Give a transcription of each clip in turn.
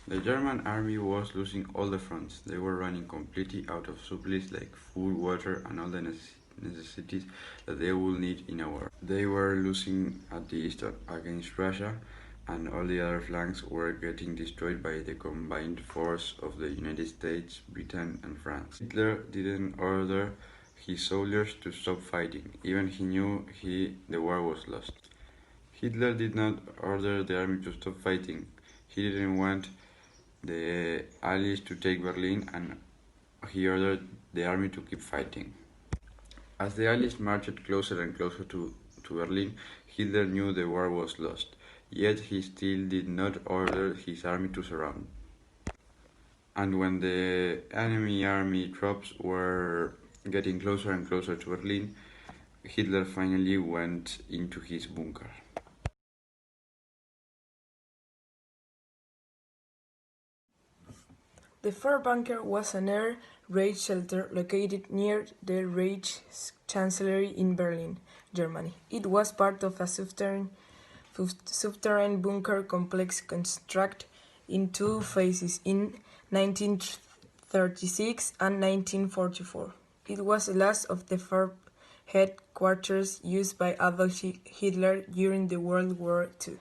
The German army was losing all the fronts. They were running completely out of supplies like food, water, and all the necessities that they would need in a war. They were losing at the east against Russia, and all the other flanks were getting destroyed by the combined force of the United States, Britain, and France. Hitler didn't order his soldiers to stop fighting, even he knew the war was lost. Hitler did not order the army to stop fighting. He didn't want the Allies to take Berlin, and he ordered the army to keep fighting. As the Allies marched closer and closer to Berlin, Hitler knew the war was lost, yet he still did not order his army to surround. And when the enemy army troops were getting closer and closer to Berlin, Hitler finally went into his bunker. The Bunker was an air raid shelter located near the Reich Chancellery in Berlin, Germany. It was part of a subterranean bunker complex constructed in two phases in 1936 and 1944. It was the last of the four headquarters used by Adolf Hitler during the World War II.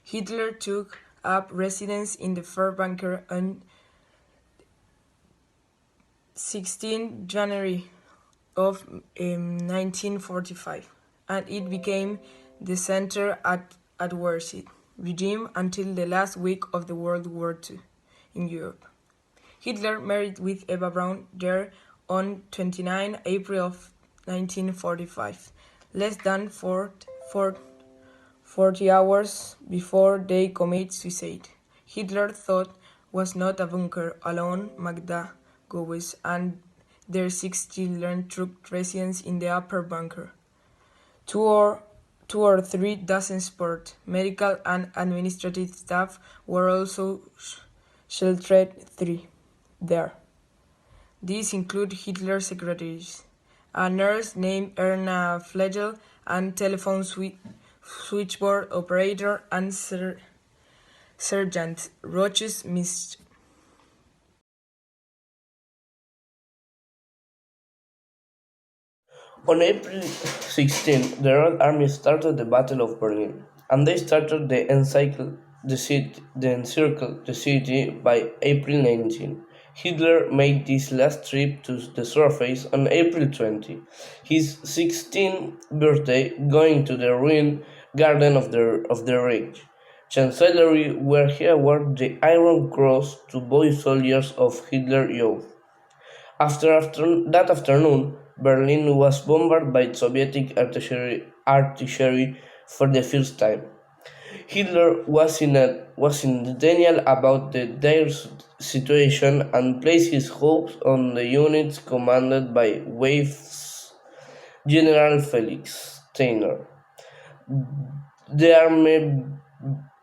Hitler took up residence in the Bunker on 16 January of 1945, and it became the center at worship regime until the last week of the World War II in Europe. Hitler married with Eva Braun there on 29 April of 1945, less than 40 hours before they committed suicide. Hitler thought was not a bunker alone. Magda Gowes and their 6 children took residence in the upper bunker. Two or three dozen support, medical and administrative staff were also sheltered there. These include Hitler's secretaries, a nurse named Erna Flegel, and telephone switchboard operator and Sergeant Roches Mist. On April 16, the Red Army started the Battle of Berlin, and they started to encircle the city by April 19. Hitler made this last trip to the surface on April 20, his 16th birthday, going to the ruined Garden of the Reich Chancellery, where he awarded the Iron Cross to boy soldiers of Hitler's youth. That afternoon, Berlin was bombarded by Soviet artillery for the first time. Hitler was in denial about their situation and placed his hopes on the units commanded by Waffe's General Felix Steiner. The army,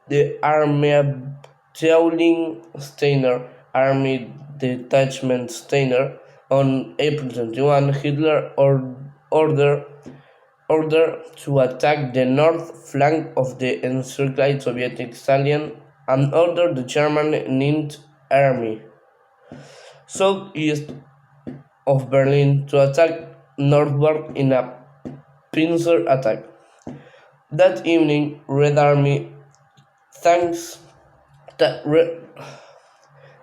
the Armeeabteilung Steiner, Army Detachment Steiner, on April 21, Hitler ordered to attack the north flank of the encircled Soviet salient and ordered the German Ninth Army, southeast of Berlin, to attack northward in a pincer attack. That evening, Red Army tanks that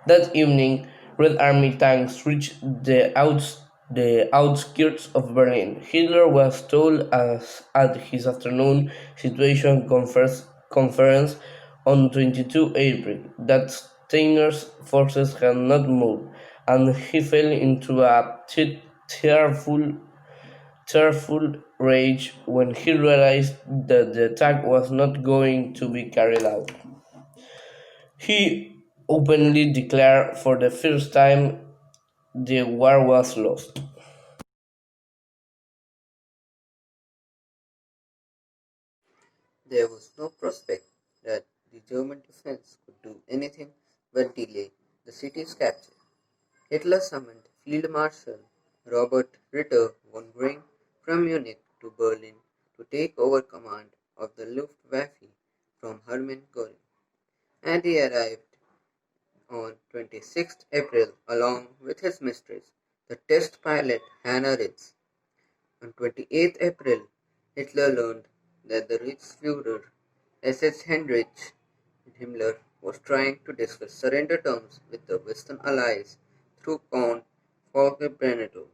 That evening, Red Army tanks reached the outskirts of Berlin. Hitler was told at his afternoon situation conference on 22 April that Steiner's forces had not moved, and he fell into a tearful rage when he realized that the attack was not going to be carried out. He openly declared for the first time the war was lost. There was no prospect that the German defense could do anything but delay the city's capture. Hitler summoned Field Marshal Robert Ritter von Brink from Munich to Berlin to take over command of the Luftwaffe from Hermann Göring, and he arrived on 26th April along with his mistress, the test pilot Hannah Ritz. On 28th April, Hitler learned that the Reichsführer SS Heinrich Himmler was trying to discuss surrender terms with the Western Allies through Count Volker Brennero,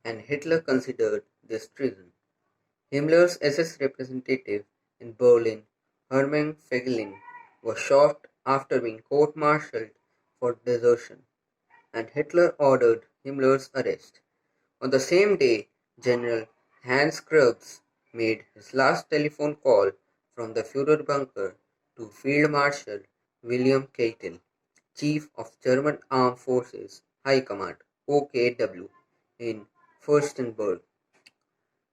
and Hitler considered this treason. Himmler's SS representative in Berlin, Hermann Feigelin, was shot after being court-martialed for desertion, and Hitler ordered Himmler's arrest. On the same day, General Hans Krebs made his last telephone call from the Führer bunker to Field Marshal William Keitel, Chief of German Armed Forces High Command (OKW) in Furstenberg.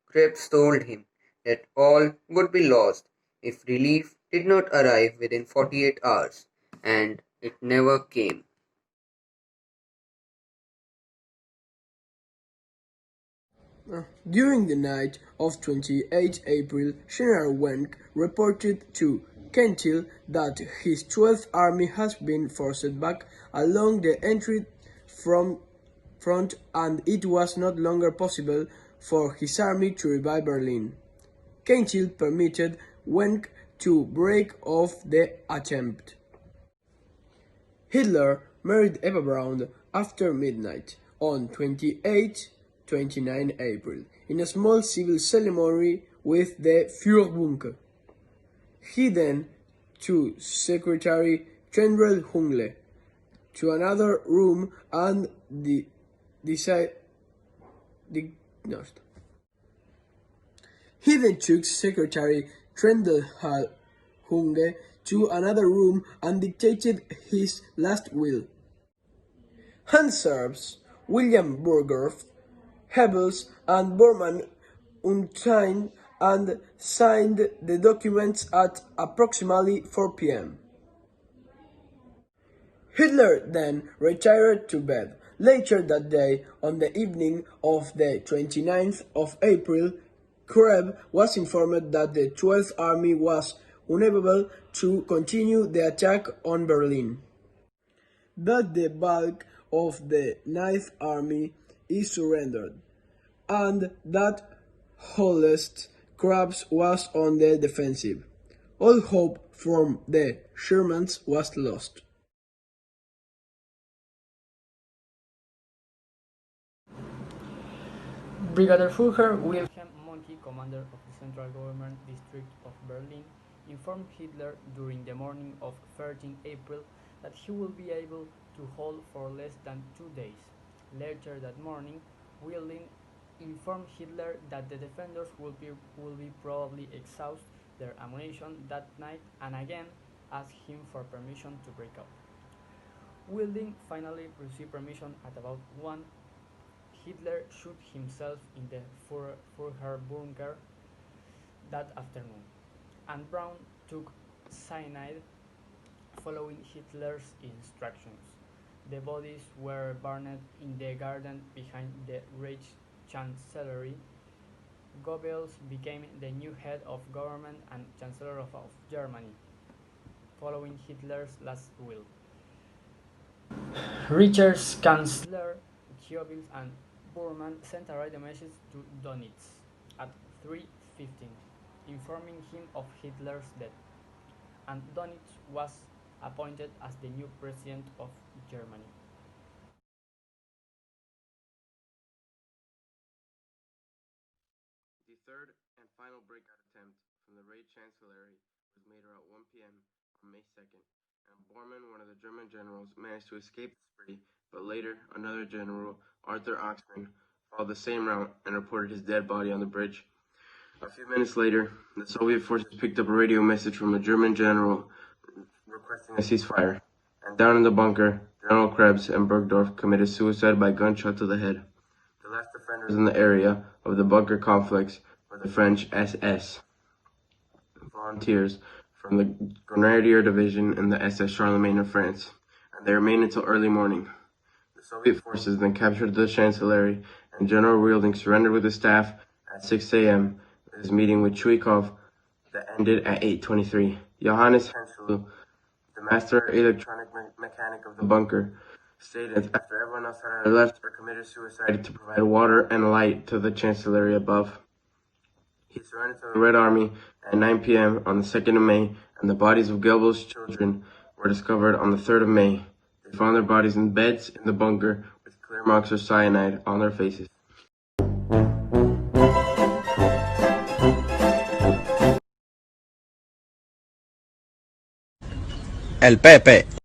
Krebs told him that all would be lost if relief did not arrive within 48 hours, and it never came. During the night of 28 April, General Wenck reported to Keitel that his 12th Army has been forced back along the entry front and it was no longer possible for his army to revive Berlin. Keitel permitted Wenck to break off the attempt. Hitler married Eva Braun after midnight on 29 April in a small civil ceremony with the Führerbunker. He then to Secretary General Hungle to another room and He then took Secretary Trendle Hunge to another room and dictated his last will. Hans Serbs, William Burgdorf, Hebels, and Bormann unsigned and signed the documents at approximately 4 p.m. Hitler then retired to bed. Later that day, on the evening of the 29th of April, Krebs was informed that the 12th Army was unable to continue the attack on Berlin, that the bulk of the 9th Army is surrendered, and that Holst Krebs was on the defensive. All hope from the Germans was lost. Brigadier Führer Wilhelm Mohnke, commander of the Central Government District of Berlin, informed Hitler during the morning of 13 April that he will be able to hold for less than 2 days. Later that morning, Wilhelm informed Hitler that the defenders will be probably exhaust their ammunition that night and again asked him for permission to break up. Wilhelm finally received permission at about 1. Hitler shot himself in the Führer bunker that afternoon, and Braun took cyanide following Hitler's instructions. The bodies were burned in the garden behind the Reich Chancellery. Goebbels became the new head of government and Chancellor of Germany, following Hitler's last will. Richard's Chancellor Goebbels and Bormann sent a radio message to Dönitz at 3:15, informing him of Hitler's death, and Dönitz was appointed as the new president of Germany. The third and final breakout attempt from the Reich Chancellery was made around 1 p.m. on May 2nd, and Bormann, one of the German generals, managed to escape the spree, but later another general, Arthur Oxman, followed the same route and reported his dead body on the bridge. A few minutes later, the Soviet forces picked up a radio message from a German general requesting a ceasefire, and down in the bunker, General Krebs and Burgdorf committed suicide by gunshot to the head. The last defenders in the area of the bunker complex were the French SS volunteers from the Grenadier Division and the SS Charlemagne of France, and they remained until early morning. The Soviet forces then captured the Chancellery, and General Wielding surrendered with his staff at 6 a.m. His meeting with Chuikov that ended at 8:23. Johannes Henschel, the master electronic mechanic of the bunker, stated after everyone else had either left or committed suicide to provide water and light to the chancellery above. He surrendered to the Red Army at 9 p.m. on the 2nd of May, and the bodies of Goebbels' children were discovered on the 3rd of May. They found their bodies in beds in the bunker with clear marks of cyanide on their faces. El Pepe.